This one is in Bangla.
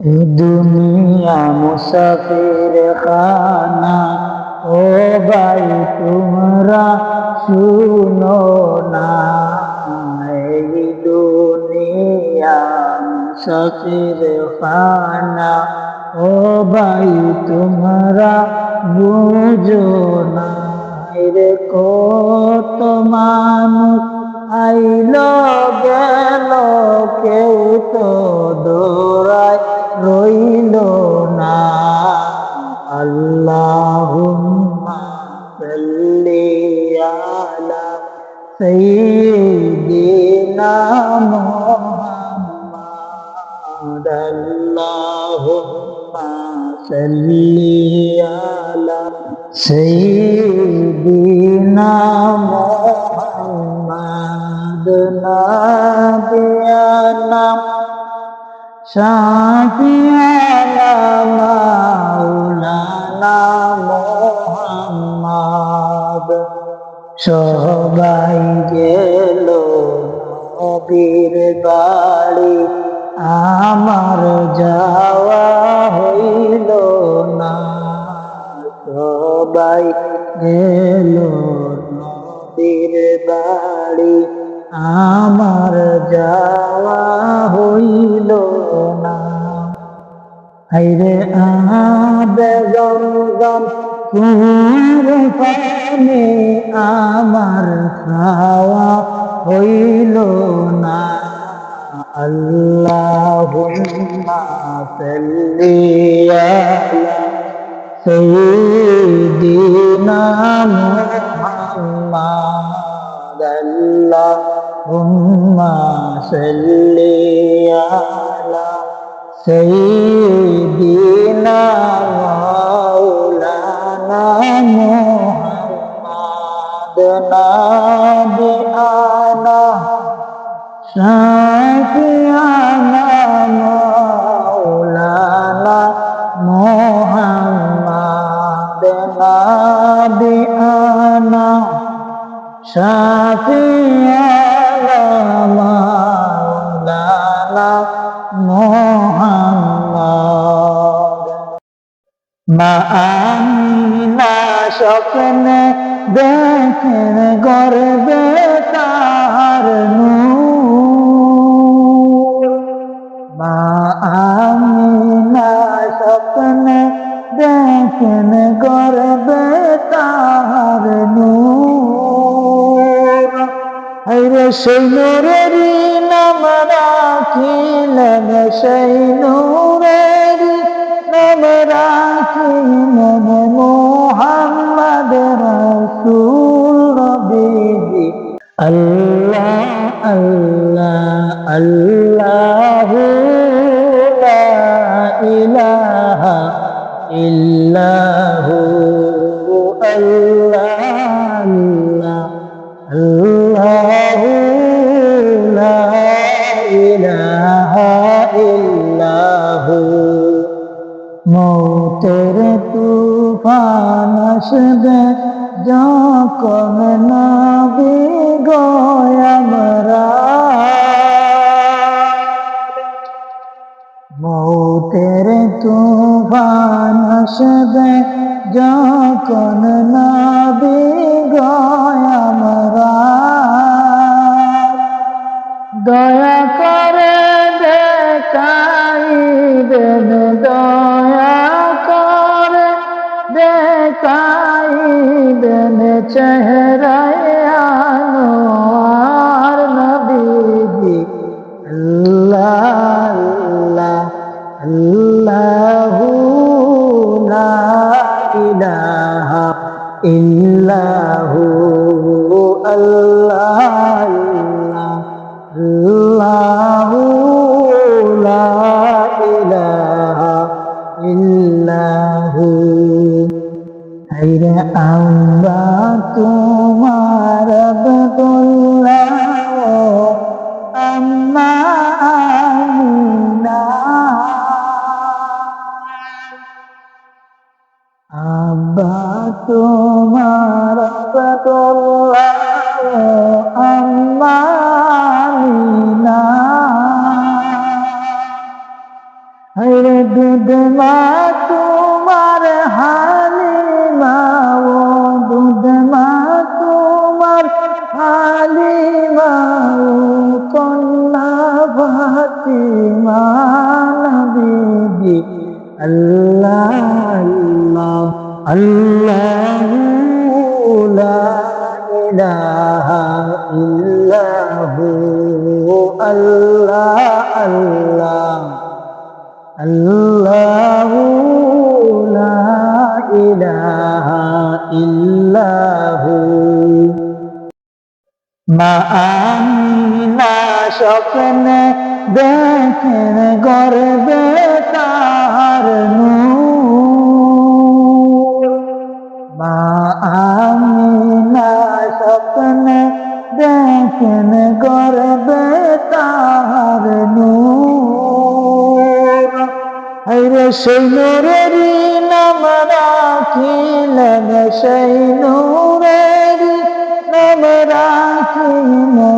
এ দুনিয়া মুসাফির খানা, ও ভাই তোমরা শুনো না। এই দুনিয়া মুসাফির খানা, ও ভাই তোমরা বুঝো না। রে কত মানুষ আইলো গেল, কেউ তো দৌড়ায় রইল না। আল্লাহুম্মা সাল্লি আলা সাইয়্যিদিনা মুহাম্মাদ। আল্লাহুম্মা সাল্লি আলা সাইয়্যিদিনা মুহাম্মাদ। নাবিয়ানা শাফিয়ানা মাওলানা মুহাম্মাদ। সবাই গেল নবীর বাড়ি, আমার যাওয়া হইল না। সবাই গেল নবীর বাড়ি, আমার যাওয়া হইল না। হায়রে আবে জমজম কুঁয়ার পানি, আমার খাওয়া হইল না। আল্লাহুম্মা সাল্লি আলা সাইয়্যিদিনা মুহাম্মাদ। আল্লাহুম্মা সাল্লি আলা সাইয়্যিদিনা মাওলানা মুহাম্মাদ। নাবিয়ানা শাফিয়ানা মাওলানা মুহাম্মাদ। নাবিয়ানা শাফিয়ানা মাওলানা মুহাম্মাদ। মা আমিনা স্বপ্নে দেখেন গর্বে তার নূর। মা আমিনা স্বপ্নে দেখেন গর্বে তার নূর। হায়রে সেই নূরেরই নাম রাখিলেন, সেই নূরেরই নাম রাখিলেন মুহাম্মদ রাসূল নবীজি। আল্লাহ আল্লাহ আল্লাহু লা ইলাহা ইল্লাহু। আল্লাহ আল্লাহ আল্লাহু লা ইলাহা ইল্লাহু। মৌতের তুফান আসবে যখন নবী গো আমরা, মৌতের তুফান আসবে যখন নবী গো আমরা। দয়া করে দেখাইবেন, দয়া করে দেখাইবেন চেহারায় আনোয়ার নবীজি। আল্লাহ আল্লাহ আল্লাহু লা ইলাহা ইল্লাহু। আল্লাহ আল্লাহু লা ইলাহা ইল্লাহু। হায়রে আমরা তোমার আব্দুল্লাহ আম্মা আমিনা। আব্বা তোমার আব্দুল্লাহ আম্মা আমিনা। দুধ মা তোমার হালিমা ও দুধ মা তোমার হালিমা ও কন্যা ফাতিমা নবীজি আল্লাহ আল্লাহ আল্লাহু লা ইলাহা ইল্লাহু আল্লাহ আল্লাহ আল্লাহু লা ইলাহা ইল্লাহু মা আমিনা স্বপ্নে দেখেন গর্বে তার নূর মা আমিনা স্বপ্নে দেখেন গর্বে তার নূর হায়রে সেই নূরেরই নাম রাখিলেন সেই নূরেরই নাম রাখিলেন